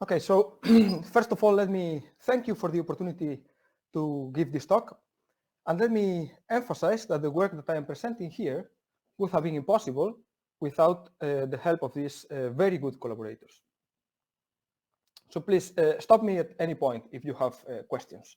Okay, so first of all, let me thank you for the opportunity to give this talk. And let me emphasize that the work that I am presenting here would have been impossible without the help of these very good collaborators. So please stop me at any point if you have questions.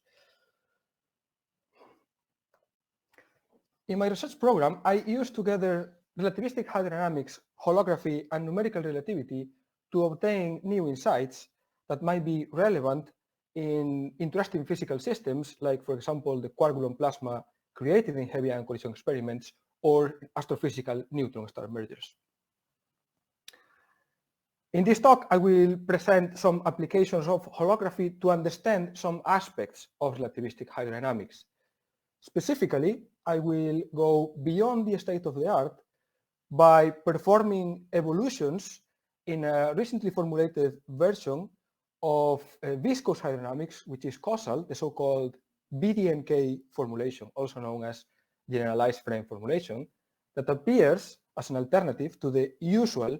In my research program, I used together relativistic hydrodynamics, holography, and numerical relativity to obtain new insights that might be relevant in interesting physical systems, like, for example, the quark-gluon plasma created in heavy ion collision experiments or astrophysical neutron star mergers. In this talk, I will present some applications of holography to understand some aspects of relativistic hydrodynamics. Specifically, I will go beyond the state of the art by performing evolutions in a recently formulated version of viscous hydrodynamics, which is causal, the so-called BDNK formulation, also known as generalized frame formulation, that appears as an alternative to the usual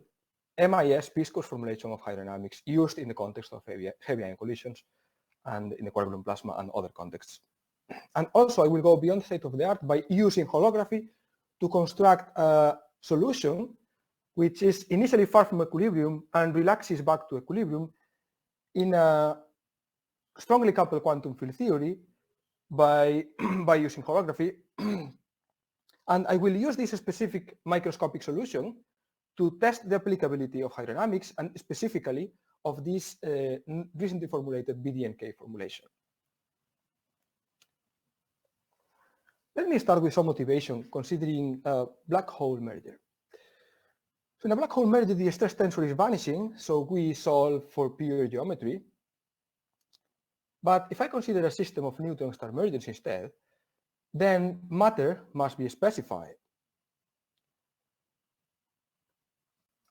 MIS viscous formulation of hydrodynamics used in the context of heavy ion collisions and in the quark-gluon plasma and other contexts. And also I will go beyond the state of the art by using holography to construct a solution which is initially far from equilibrium and relaxes back to equilibrium in a strongly coupled quantum field theory by using holography. And I will use this specific microscopic solution to test the applicability of hydrodynamics and specifically of this recently formulated BDNK formulation. Let me start with some motivation considering a black hole merger. So in a black hole merger, the stress tensor is vanishing, so we solve for pure geometry. But if I consider a system of neutron star mergers instead, then matter must be specified.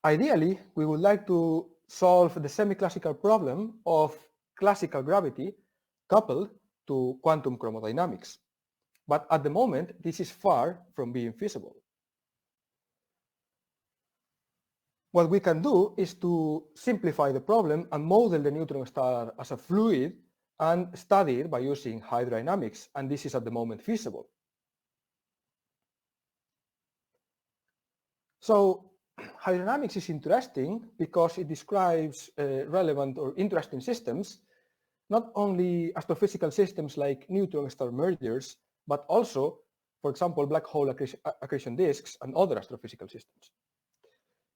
Ideally, we would like to solve the semi-classical problem of classical gravity coupled to quantum chromodynamics. But at the moment, this is far from being feasible. What we can do is to simplify the problem and model the neutron star as a fluid and study it by using hydrodynamics, and this is at the moment feasible. So hydrodynamics is interesting because it describes relevant or interesting systems, not only astrophysical systems like neutron star mergers, but also, for example, black hole accretion disks and other astrophysical systems.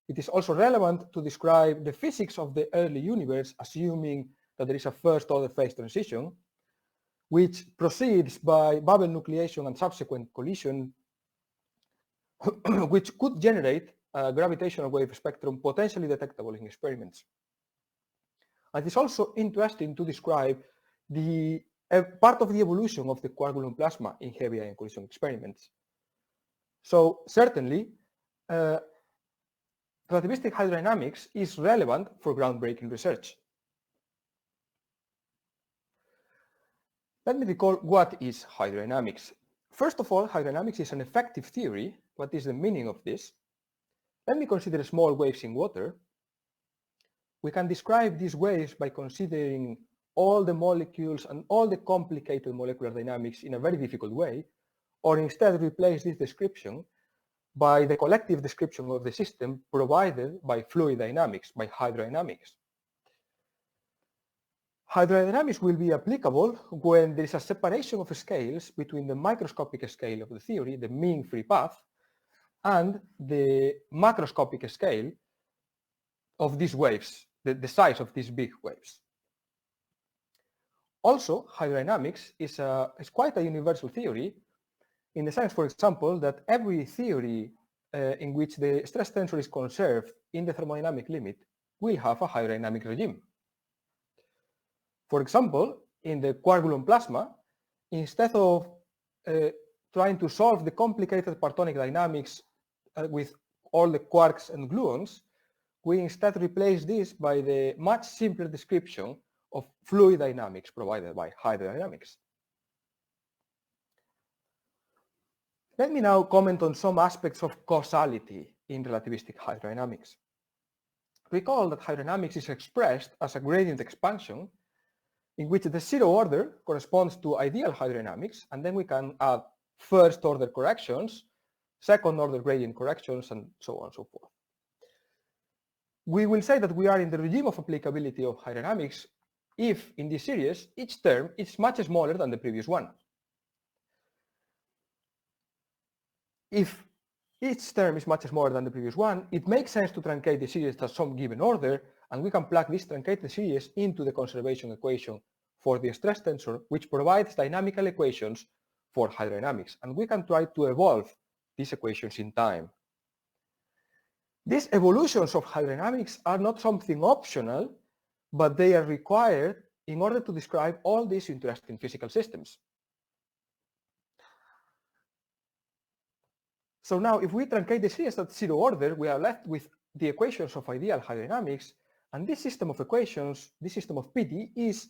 It is also relevant to describe the physics of the early universe, assuming that there is a first order phase transition, which proceeds by bubble nucleation and subsequent collision, which could generate a gravitational wave spectrum potentially detectable in experiments. And it's also interesting to describe the part of the evolution of the quark-gluon plasma in heavy ion collision experiments. So certainly, relativistic hydrodynamics is relevant for groundbreaking research. Let me recall what is hydrodynamics. First of all, hydrodynamics is an effective theory. What is the meaning of this? Let me consider small waves in water. We can describe these waves by considering all the molecules and all the complicated molecular dynamics in a very difficult way, or instead replace this description by the collective description of the system provided by fluid dynamics, by hydrodynamics. Hydrodynamics will be applicable when there is a separation of scales between the microscopic scale of the theory, the mean free path, and the macroscopic scale of these waves, the size of these big waves. Also, hydrodynamics is quite a universal theory in the sense, for example, that every theory in which the stress tensor is conserved in the thermodynamic limit will have a hydrodynamic regime. For example, in the quark-gluon plasma, instead of trying to solve the complicated partonic dynamics with all the quarks and gluons, we instead replace this by the much simpler description of fluid dynamics provided by hydrodynamics. Let me now comment on some aspects of causality in relativistic hydrodynamics. recall that hydrodynamics is expressed as a gradient expansion in which the zero order corresponds to ideal hydrodynamics, and then we can add first order corrections, second order gradient corrections, and so on and so forth. We will say that we are in the regime of applicability of hydrodynamics if in this series each term is much smaller than the previous one. If each term is much smaller than the previous one, it makes sense to truncate the series at some given order, and we can plug this truncated series into the conservation equation for the stress tensor, which provides dynamical equations for hydrodynamics, and we can try to evolve these equations in time. These evolutions of hydrodynamics are not something optional, but they are required in order to describe all these interesting physical systems. So now, if we truncate the series at zero order, we are left with the equations of ideal hydrodynamics, and this system of equations, this system of PD, is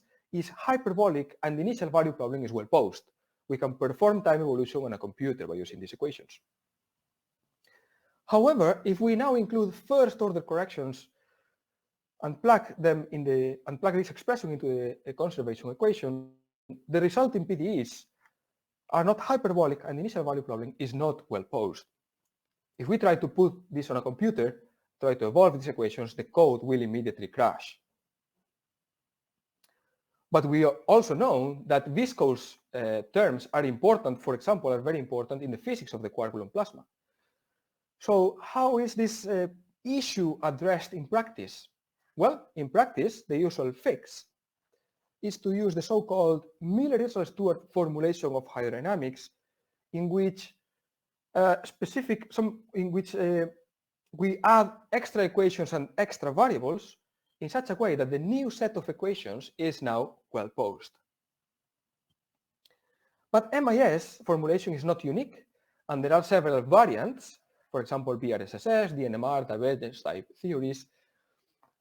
hyperbolic, and the initial value problem is well posed. We can perform time evolution on a computer by using these equations. However, if we now include first order corrections and plug this expression into the conservation equation, the resulting PDEs are not hyperbolic, and the initial value problem is not well posed. If we try to put this on a computer, try to evolve these equations, the code will immediately crash. But we also know that viscous terms are important, for example, are very important in the physics of the quark-gluon plasma. So how is this issue addressed in practice? Well, in practice, the usual fix is to use the so-called Miller-Ellsworth formulation of hydrodynamics, in which we add extra equations and extra variables in such a way that the new set of equations is now well posed. But MIS formulation is not unique, and there are several variants, for example, BRSSS, DNMR, divergence type theories,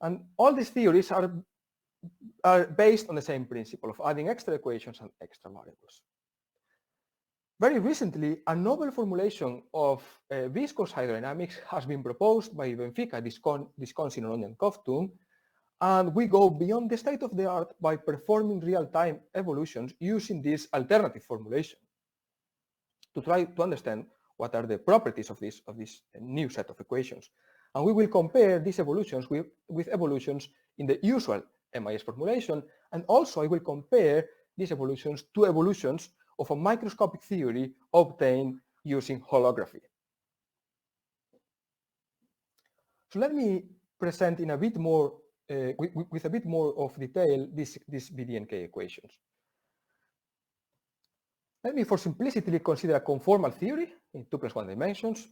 and all these theories are based on the same principle of adding extra equations and extra variables. Very recently, a novel formulation of viscous hydrodynamics has been proposed by Bemfica, Disconzi, Noronha and Kovtun, and we go beyond the state of the art by performing real-time evolutions using this alternative formulation to try to understand what are the properties of this new set of equations. And we will compare these evolutions with evolutions in the usual MIS formulation, and also I will compare these evolutions to evolutions of a microscopic theory obtained using holography. So let me present in a bit more, with a bit more of detail these BDNK equations. Let me for simplicity consider a conformal theory in 2+1 dimensions.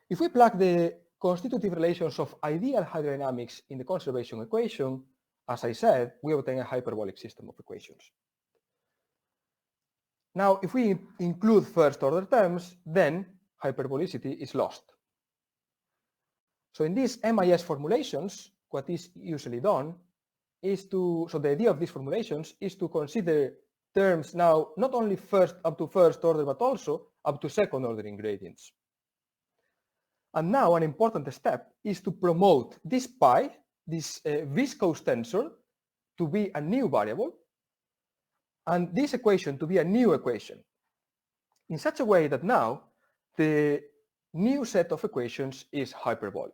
If we plug the constitutive relations of ideal hydrodynamics in the conservation equation, as I said, we obtain a hyperbolic system of equations. Now, if we include first order terms, then hyperbolicity is lost. So in these MIS formulations, what is usually done is so the idea of these formulations is to consider terms now not only up to first order, but also up to second order ingredients. And now an important step is to promote this pi, this viscous tensor, to be a new variable, and this equation to be a new equation, in such a way that now the new set of equations is hyperbolic.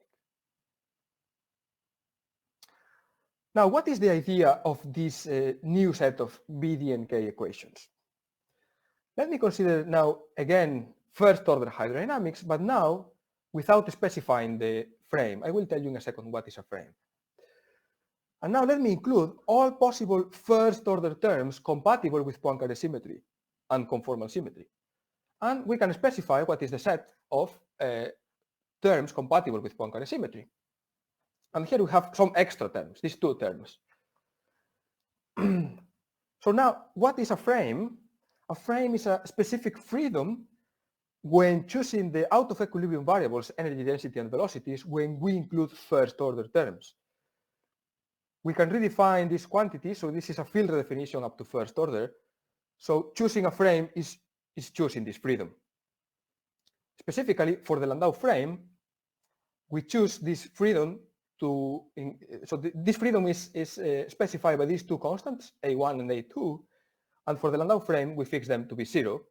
Now, what is the idea of this new set of BDNK equations? Let me consider now again first order hydrodynamics, but now without specifying the frame. I will tell you in a second what is a frame. And now let me include all possible first order terms compatible with Poincare symmetry and conformal symmetry. And we can specify what is the set of terms compatible with Poincare symmetry. And here we have some extra terms, these two terms. So now, what is a frame? A frame is a specific freedom when choosing the out of equilibrium variables, energy density and velocities, when we include first order terms. We can redefine this quantity, so this is a field redefinition up to first order. So choosing a frame is choosing this freedom. Specifically, for the Landau frame, we choose this freedom this freedom is specified by these two constants, A1 and A2, and for the Landau frame, we fix them to be 0,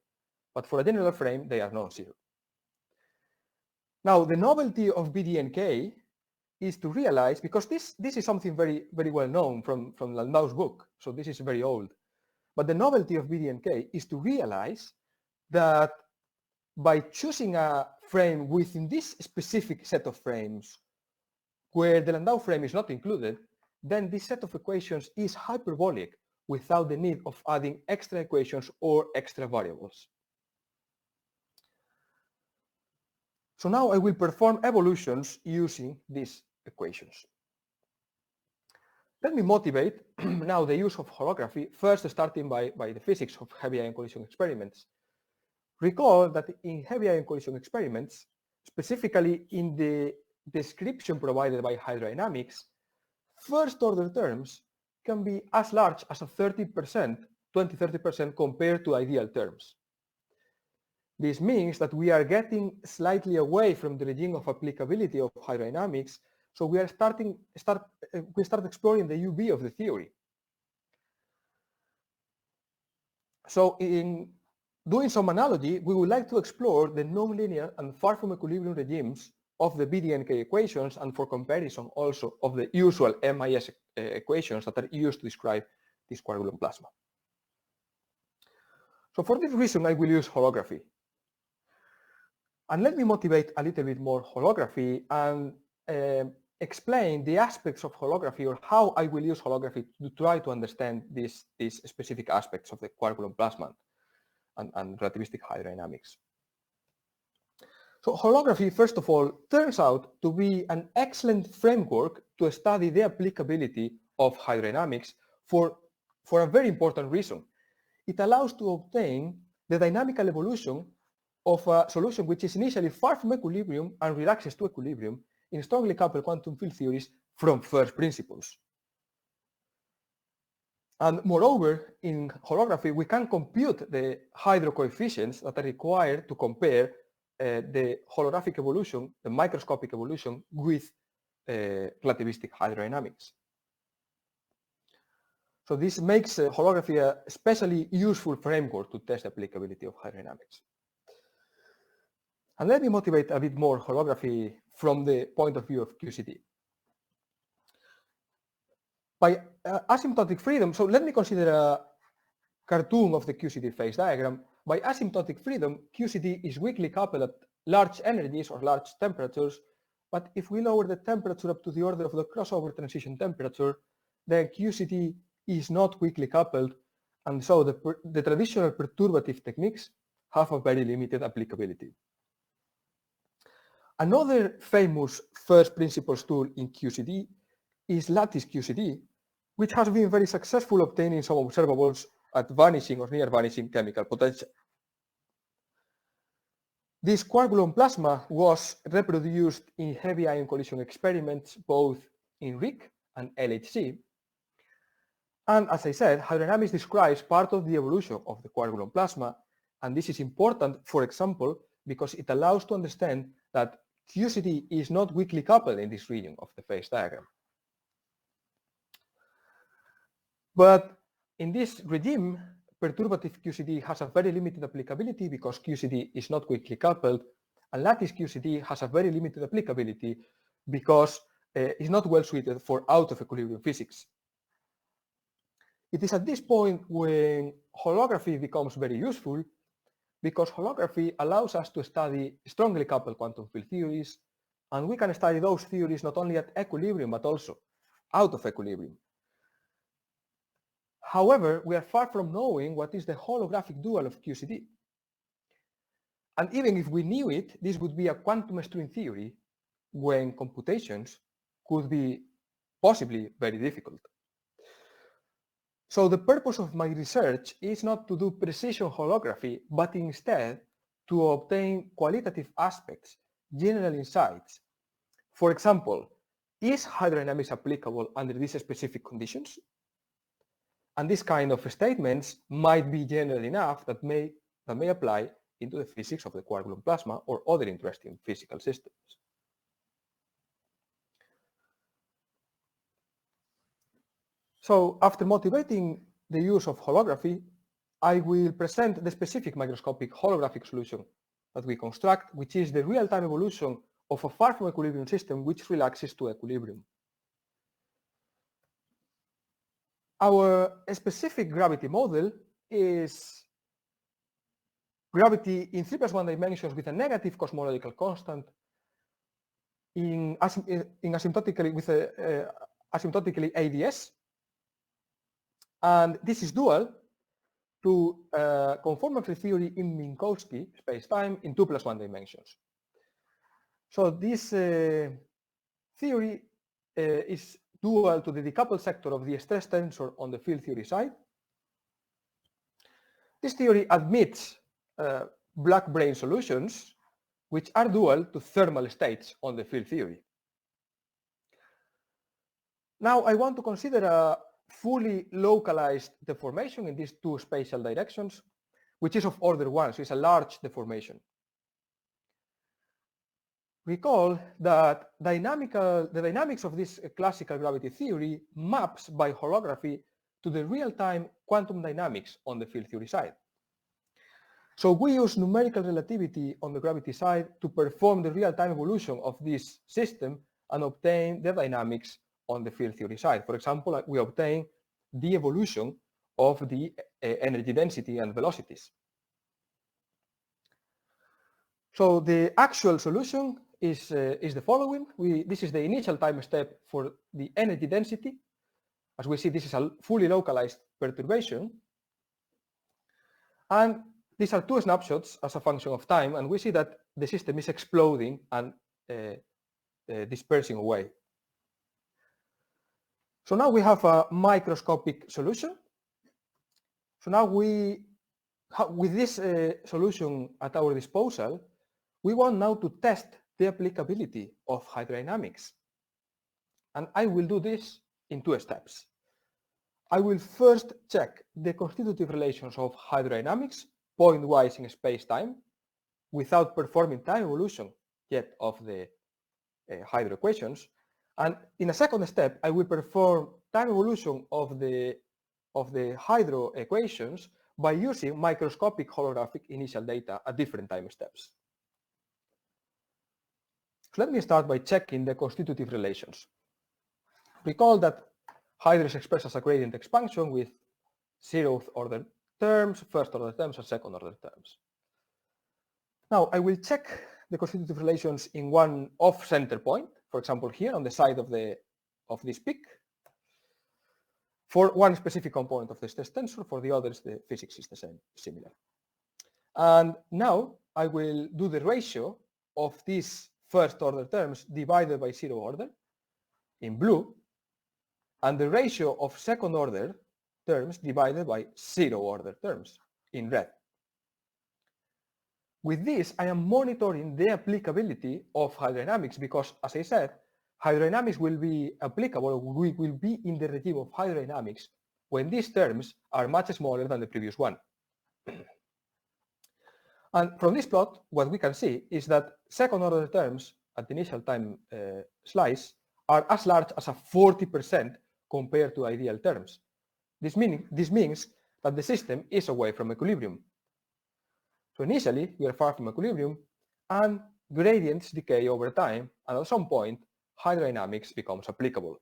but for a general frame, they are non-zero. Now, the novelty of BDNK is to realize, because this is something very, very well known from Landau's book, so this is very old, but the novelty of BDNK is to realize that by choosing a frame within this specific set of frames where the Landau frame is not included, then this set of equations is hyperbolic without the need of adding extra equations or extra variables. So now I will perform evolutions using these equations. Let me motivate now the use of holography, first starting by the physics of heavy ion collision experiments. Recall that in heavy ion collision experiments, specifically in the description provided by hydrodynamics, first order terms can be as large as a 20-30% compared to ideal terms. This means that we are getting slightly away from the regime of applicability of hydrodynamics, so we start exploring the UV of the theory. So in doing some analogy, we would like to explore the nonlinear and far from equilibrium regimes of the BDNK equations, and for comparison also of the usual MIS equations that are used to describe this quark-gluon plasma. So for this reason, I will use holography. And let me motivate a little bit more holography and explain the aspects of holography, or how I will use holography to try to understand these specific aspects of the quark-gluon plasma and relativistic hydrodynamics. So holography, first of all, turns out to be an excellent framework to study the applicability of hydrodynamics for a very important reason. It allows to obtain the dynamical evolution of a solution which is initially far from equilibrium and relaxes to equilibrium in strongly coupled quantum field theories from first principles. And moreover, in holography, we can compute the hydro coefficients that are required to compare the holographic evolution, the microscopic evolution, with relativistic hydrodynamics. So this makes holography a especially useful framework to test the applicability of hydrodynamics. And let me motivate a bit more holography from the point of view of QCD. By asymptotic freedom, so let me consider a cartoon of the QCD phase diagram. By asymptotic freedom, QCD is weakly coupled at large energies or large temperatures, but if we lower the temperature up to the order of the crossover transition temperature, then QCD is not weakly coupled, and so the traditional perturbative techniques have a very limited applicability. Another famous first principles tool in QCD is lattice QCD, which has been very successful obtaining some observables at vanishing or near vanishing chemical potential. This quark-gluon plasma was reproduced in heavy ion collision experiments both in RIC and LHC. And as I said, hydrodynamics describes part of the evolution of the quark-gluon plasma, and this is important, for example, because it allows to understand that QCD is not weakly coupled in this region of the phase diagram. But in this regime, perturbative QCD has a very limited applicability because QCD is not weakly coupled, and lattice QCD has a very limited applicability because it's not well suited for out of equilibrium physics. It is at this point when holography becomes very useful, because holography allows us to study strongly coupled quantum field theories, and we can study those theories not only at equilibrium but also out of equilibrium. However, we are far from knowing what is the holographic dual of QCD. And even if we knew it, this would be a quantum string theory when computations could be possibly very difficult. So the purpose of my research is not to do precision holography, but instead to obtain qualitative aspects, general insights. For example, is hydrodynamics applicable under these specific conditions? And this kind of statements might be general enough that may apply into the physics of the quark-gluon plasma or other interesting physical systems. So after motivating the use of holography, I will present the specific microscopic holographic solution that we construct, which is the real-time evolution of a far from equilibrium system which relaxes to equilibrium. Our specific gravity model is gravity in 3+1 dimensions with a negative cosmological constant asymptotically with a asymptotically ADS, and this is dual to conformal field theory in Minkowski space-time in 2+1 dimensions. So this theory is dual to the decoupled sector of the stress tensor on the field theory side. This theory admits black brane solutions which are dual to thermal states on the field theory. Now I want to consider a fully localized deformation in these two spatial directions, which is of order 1, so it's a large deformation. Recall that the dynamics of this classical gravity theory maps by holography to the real-time quantum dynamics on the field theory side. So we use numerical relativity on the gravity side to perform the real-time evolution of this system and obtain the dynamics on the field theory side. For example, we obtain the evolution of the energy density and velocities. So the actual solution is the following. This is the initial time step for the energy density. As we see, this is a fully localized perturbation. And these are two snapshots as a function of time, and we see that the system is exploding and dispersing away. So now we have a microscopic solution. So now with this solution at our disposal, we want now to test the applicability of hydrodynamics. And I will do this in 2 steps. I will first check the constitutive relations of hydrodynamics point-wise in space-time without performing time evolution yet of the hydro equations. And in a second step, I will perform time evolution of the hydro equations by using microscopic holographic initial data at different time steps. So let me start by checking the constitutive relations. Recall that hydro is expressed as a gradient expansion with 0th order terms, 1st order terms, and 2nd order terms. Now I will check the constitutive relations in one off-center point, for example here on the side of this peak. For one specific component of the stress tensor, for the others the physics is the same, similar. And now I will do the ratio of these 1st order terms divided by 0 order in blue, and the ratio of 2nd order terms divided by 0 order terms in red. With this, I am monitoring the applicability of hydrodynamics because, as I said, hydrodynamics will be applicable, we will be in the regime of hydrodynamics when these terms are much smaller than the previous one. And from this plot, what we can see is that 2nd order terms at the initial time slice are as large as a 40% compared to ideal terms. This means that the system is away from equilibrium. So initially, we are far from equilibrium, and gradients decay over time, and at some point, hydrodynamics becomes applicable.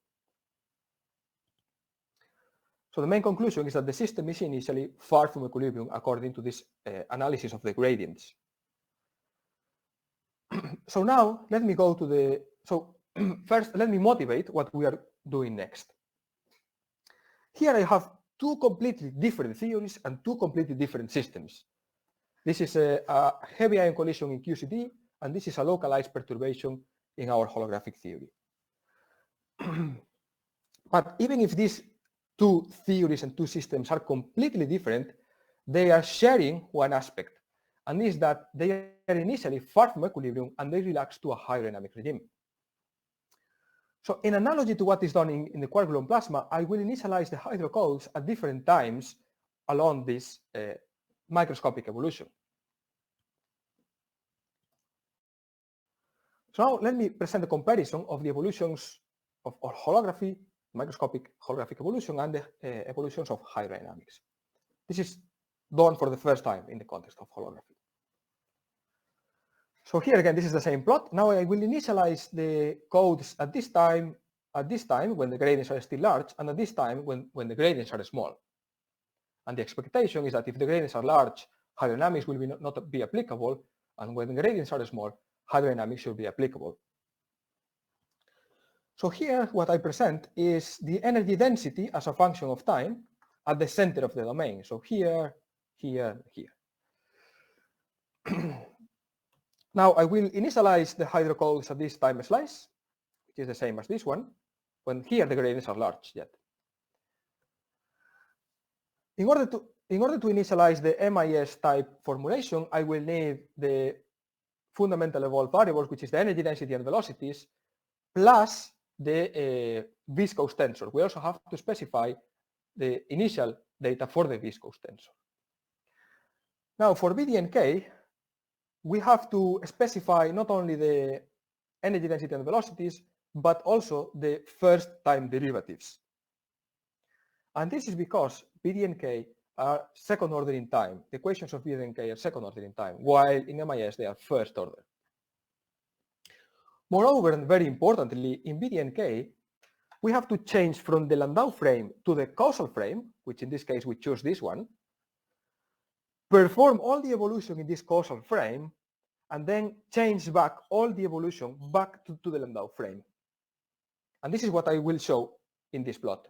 So the main conclusion is that the system is initially far from equilibrium according to this analysis of the gradients. So now, let me go to the... So first, let me motivate what we are doing next. Here I have 2 completely different theories and 2 completely different systems. This is a heavy ion collision in QCD, and this is a localized perturbation in our holographic theory. But even if these 2 theories and 2 systems are completely different, they are sharing one aspect, and this is that they are initially far from equilibrium and they relax to a hydrodynamic regime. So in analogy to what is done in the quark-gluon plasma, I will initialize the hydrocodes at different times along this microscopic evolution. So now let me present a comparison of the evolutions of holography microscopic holographic evolution and the evolutions of hydrodynamics. This is done for the first time in the context of holography. So here again, this is the same plot. Now I will initialize the codes at this time when the gradients are still large, and at this time when the gradients are small. And the expectation is that if the gradients are large, hydrodynamics will not be applicable, and when the gradients are small, hydrodynamics should be applicable. So here what I present is the energy density as a function of time at the center of the domain. So here, here, here. Now I will initialize the hydrocodes at this time slice, which is the same as this one, when here the gradients are large yet. In order to initialize the MIS type formulation, I will need the fundamental evolved variables, which is the energy density and velocities, plus the viscous tensor. We also have to specify the initial data for the viscous tensor. Now for BDNK, we have to specify not only the energy density and velocities, but also the first time derivatives. And this is because BDNK are second order in time. The equations of BDNK are second order in time, while in MIS they are first order. Moreover, and very importantly, in BDNK, we have to change from the Landau frame to the causal frame, which in this case we choose this one, perform all the evolution in this causal frame, and then change back all the evolution back to the Landau frame. And this is what I will show in this plot.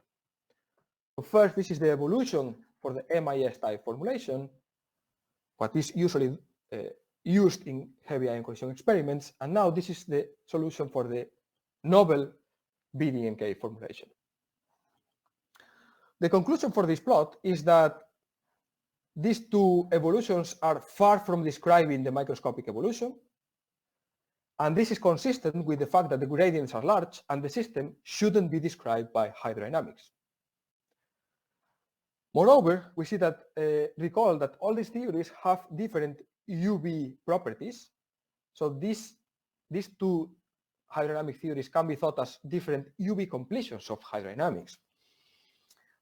So first, this is the evolution for the MIS type formulation, what is usually used in heavy ion collision experiments, and now this is the solution for the novel BDNK formulation. The conclusion for this plot is that these two evolutions are far from describing the microscopic evolution, and this is consistent with the fact that the gradients are large and the system shouldn't be described by hydrodynamics. Moreover, we see that, recall that all these theories have different UV properties. So these two hydrodynamic theories can be thought as different UV completions of hydrodynamics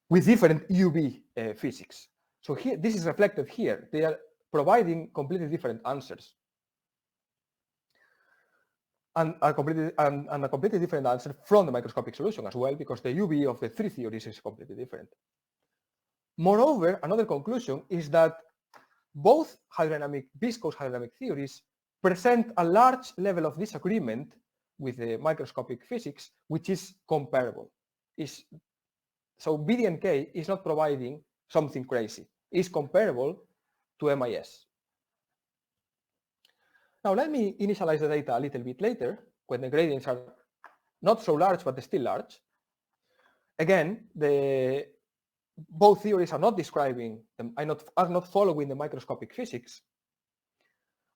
with different UV physics. So here, this is reflected here. They are providing completely different answers. And a completely different answer from the microscopic solution as well, because the UV of the three theories is completely different. Moreover, another conclusion is that both viscous hydrodynamic theories present a large level of disagreement with the microscopic physics, which is comparable. So BDNK is not providing something crazy. It's comparable to MIS. Now let me initialize the data a little bit later, when the gradients are not so large, but still large. Again, both theories are not describing them, are not following the microscopic physics.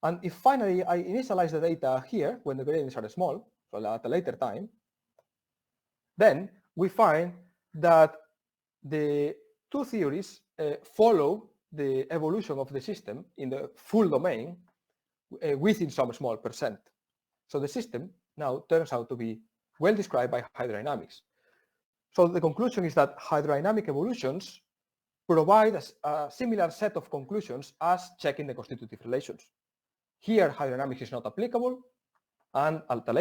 And if finally I initialize the data here, when the gradients are small, so at a later time, then we find that the two theories follow the evolution of the system in the full domain within some small percent. So the system now turns out to be well described by hydrodynamics. So the conclusion is that hydrodynamic evolutions provide a similar set of conclusions as checking the constitutive relations. Here, hydrodynamics is not applicable, and at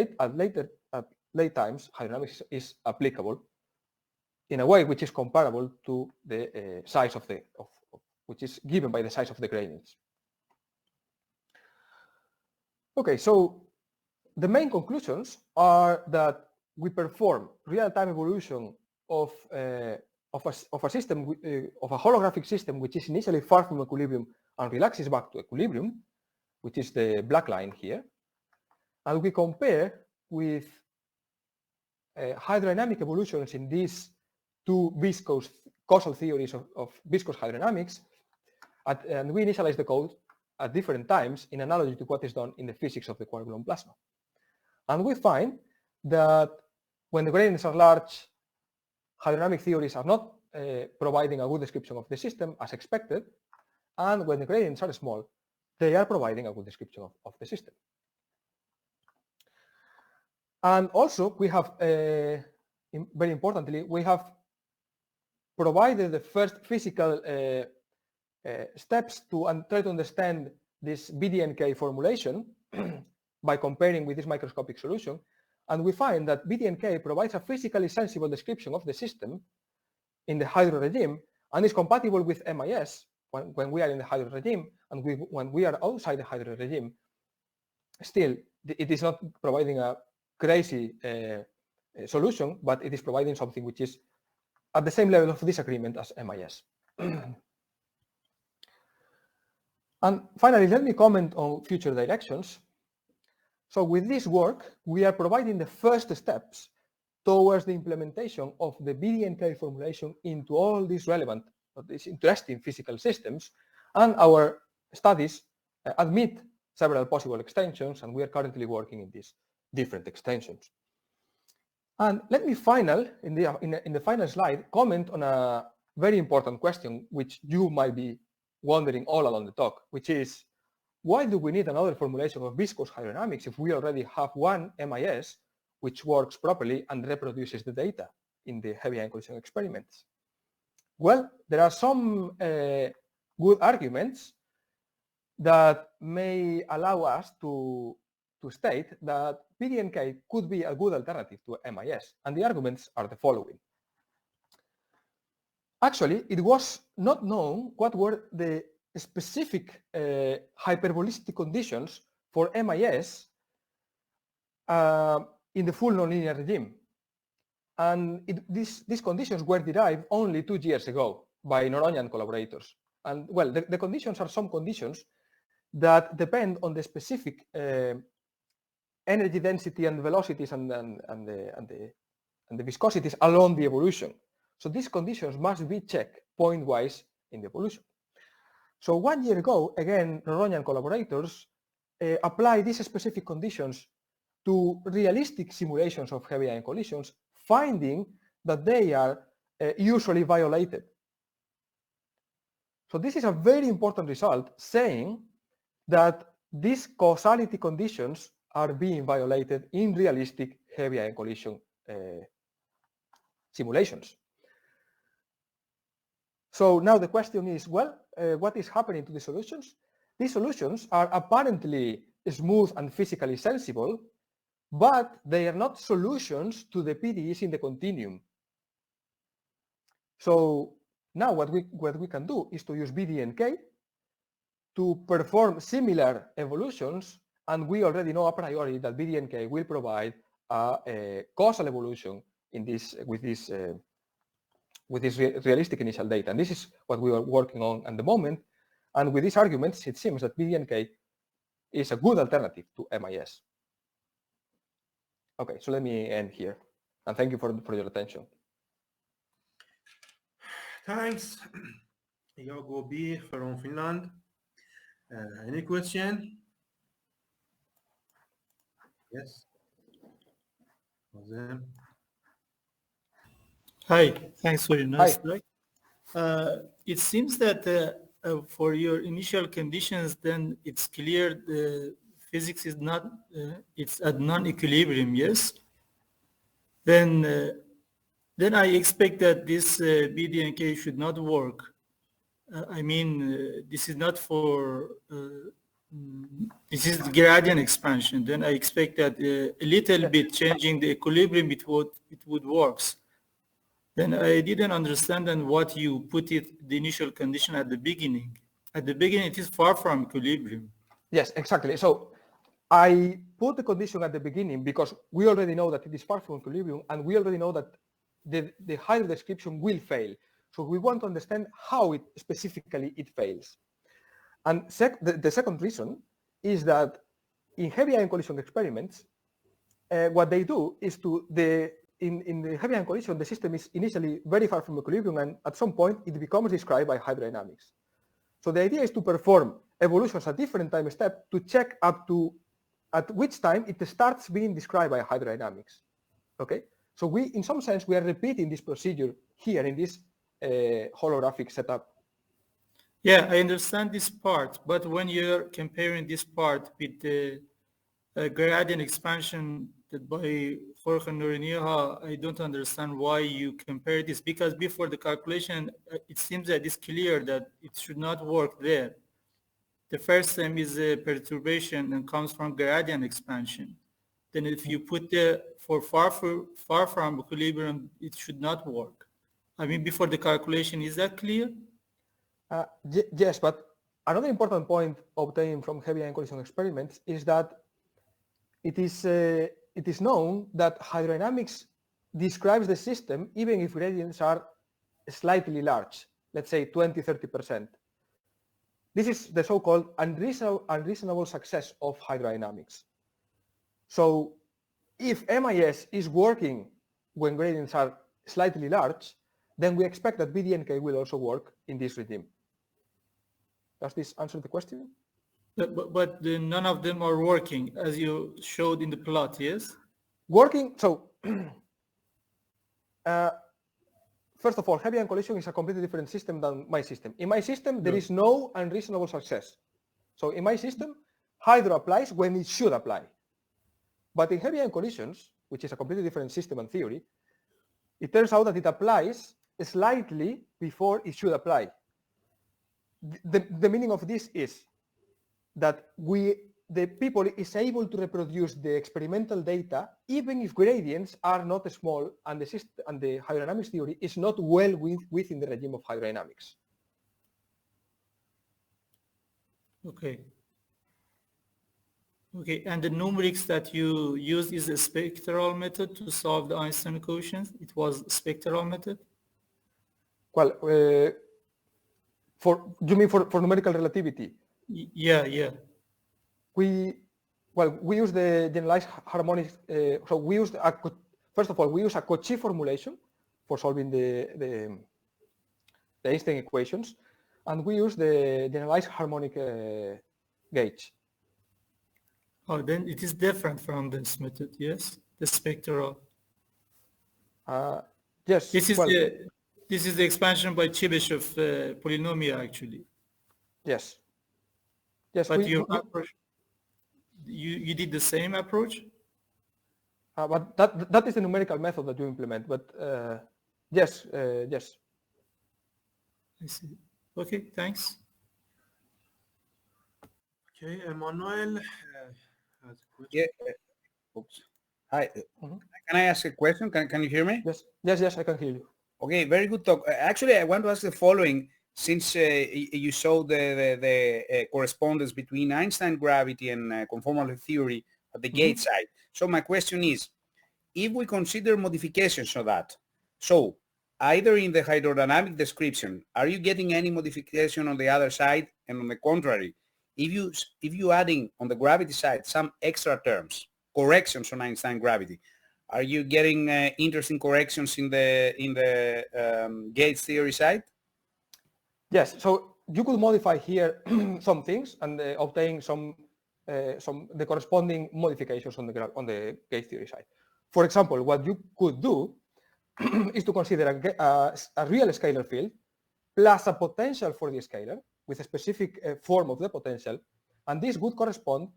late times, hydrodynamics is applicable in a way which is comparable to the size of which is given by the size of the gradients. Okay, so the main conclusions are that we perform real-time evolution of a system, of a holographic system, which is initially far from equilibrium and relaxes back to equilibrium, which is the black line here. And we compare with hydrodynamic evolutions in these two viscous causal theories of viscous hydrodynamics, and we initialize the code at different times in analogy to what is done in the physics of the quark-gluon plasma. And we find that when the gradients are large, hydrodynamic theories are not providing a good description of the system as expected, and when the gradients are small, they are providing a good description of the system. And also we have very importantly, we have provided the first physical steps to try to understand this BDNK formulation by comparing with this microscopic solution. And we find that BDNK provides a physically sensible description of the system in the hydro regime and is compatible with MIS when we are in the hydro regime, and when we are outside the hydro regime. Still, it is not providing a crazy solution, but it is providing something which is at the same level of disagreement as MIS. And finally, let me comment on future directions. So with this work, we are providing the first steps towards the implementation of the BDNK formulation into all these relevant, these interesting physical systems, and our studies admit several possible extensions, and we are currently working in these different extensions. And let me in the final slide, comment on a very important question which you might be wondering all along the talk, which is, why do we need another formulation of viscous hydrodynamics if we already have one MIS which works properly and reproduces the data in the heavy ion collision experiments? Well, there are some good arguments that may allow us to state that BDNK could be a good alternative to MIS, and the arguments are the following. Actually, it was not known what were the specific hyperbolicity conditions for MIS in the full nonlinear regime. And these conditions were derived only 2 years ago by Noronha and collaborators. And well, the conditions are some conditions that depend on the specific energy density and velocities and the viscosities along the evolution. So these conditions must be checked point-wise in the evolution. So 1 year ago, again, Noronha and collaborators applied these specific conditions to realistic simulations of heavy ion collisions, finding that they are usually violated. So this is a very important result, saying that these causality conditions are being violated in realistic heavy ion collision simulations. So now the question is, well, what is happening to the solutions? These solutions are apparently smooth and physically sensible, but they are not solutions to the PDEs in the continuum. So now what we can do is to use BDNK to perform similar evolutions, and we already know a priori that BDNK will provide a causal evolution in this with this realistic initial data. And this is what we are working on at the moment. And with these arguments, it seems that BDNK is a good alternative to MIS. Okay, so let me end here. And thank you for your attention. Thanks, Yago B from Finland. Any question? Yes. Jose. Hi, thanks for your nice talk. It seems that for your initial conditions, then it's clear the physics is not, it's at non-equilibrium, yes? Then I expect that this BDNK should not work. I mean, this is not for, this is gradient expansion. Then I expect that a little bit changing the equilibrium, it would work. Then I didn't understand then what you put it, the initial condition at the beginning. At the beginning, it is far from equilibrium. Yes, exactly. So I put the condition at the beginning because we already know that it is far from equilibrium, and we already know that the hydro description will fail. So we want to understand how it specifically it fails. And the second reason is that in heavy ion collision experiments, what they do is in the heavy ion collision, the system is initially very far from equilibrium, and at some point it becomes described by hydrodynamics. So the idea is to perform evolutions at different time steps to check up to at which time it starts being described by hydrodynamics. Okay, so we, in some sense, we are repeating this procedure here in this holographic setup. Yeah, I understand this part, but when you're comparing this part with the gradient expansion that by Jorge Noronha, I don't understand why you compare this, because before the calculation, it seems that it's clear that it should not work there. The first term is a perturbation and comes from gradient expansion. Then if you put the far from equilibrium, it should not work. I mean, before the calculation, is that clear? Yes, but another important point obtained from heavy ion collision experiments is that it is known that hydrodynamics describes the system even if gradients are slightly large, let's say 20-30%. This is the so-called unreasonable success of hydrodynamics. So if MIS is working when gradients are slightly large, then we expect that BDNK will also work in this regime. Does this answer the question? But none of them are working, as you showed in the plot, yes? Working, so first of all, heavy ion collision is a completely different system than my system. In my system, there is no unreasonable success. So in my system, hydro applies when it should apply. But in heavy ion collisions, which is a completely different system and theory, it turns out that it applies slightly before it should apply. The meaning of this is that the people is able to reproduce the experimental data even if gradients are not small and the hydrodynamics theory is not well within the regime of hydrodynamics. Okay. Okay, and the numerics that you used is a spectral method to solve the Einstein equations? It was a spectral method? Well, you mean for numerical relativity? Yeah. We use the generalized harmonics. So we used first of all, we use a Cauchy formulation for solving the Einstein equations, and we use the generalized harmonic gauge. Oh, then it is different from this method, yes? The spectral. Yes. This is the expansion by Chebyshev polynomial, actually. Yes. Yes. But your approach, you did the same approach? But that is the numerical method that you implement. But yes, yes. I see. Okay, thanks. Okay, Emmanuel has a question. Yeah. Oops. Hi. Can I ask a question? Can you hear me? Yes, I can hear you. Okay, very good talk. Actually, I want to ask the following. Since you showed the correspondence between Einstein gravity and conformal theory at the gate side. So my question is, if we consider modifications of that, so either in the hydrodynamic description, are you getting any modification on the other side? And on the contrary, if you adding on the gravity side some extra terms, corrections on Einstein gravity, are you getting interesting corrections in the Gates theory side? Yes. So you could modify here some things and obtain some the corresponding modifications on the Gates theory side. For example, what you could do is to consider a real scalar field plus a potential for the scalar with a specific form of the potential, and this would correspond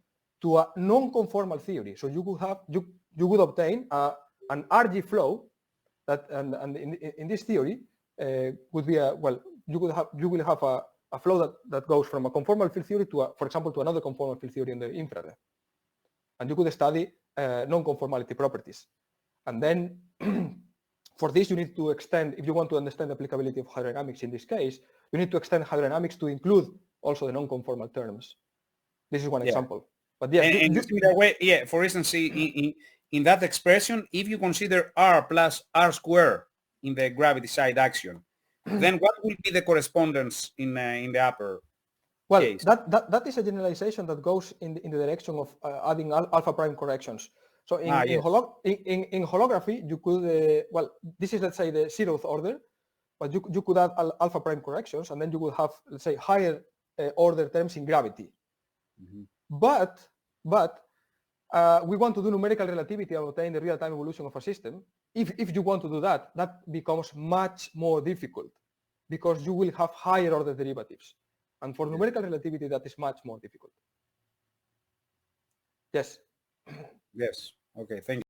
to a non-conformal theory. So you could have you would obtain an RG flow that and in this theory would be you will have a flow that goes from a conformal field theory to for example to another conformal field theory in the infrared, and you could study non-conformality properties, and then for this you need to extend, if you want to understand the applicability of hydrodynamics in this case, you need to extend hydrodynamics to include also the non-conformal terms. This is one example. But yes, for instance, in that expression, if you consider r plus r squared in the gravity side action, then what will be the correspondence in the upper case? That is a generalization that goes in the direction of adding alpha prime corrections. So in holography, you could this is, let's say, the 0th order, but you could add alpha prime corrections, and then you will have, let's say, higher order terms in gravity. But we want to do numerical relativity and obtain the real-time evolution of a system. If you want to do that, that becomes much more difficult because you will have higher order derivatives. And for numerical relativity, that is much more difficult. Yes. Yes. Okay. Thank you.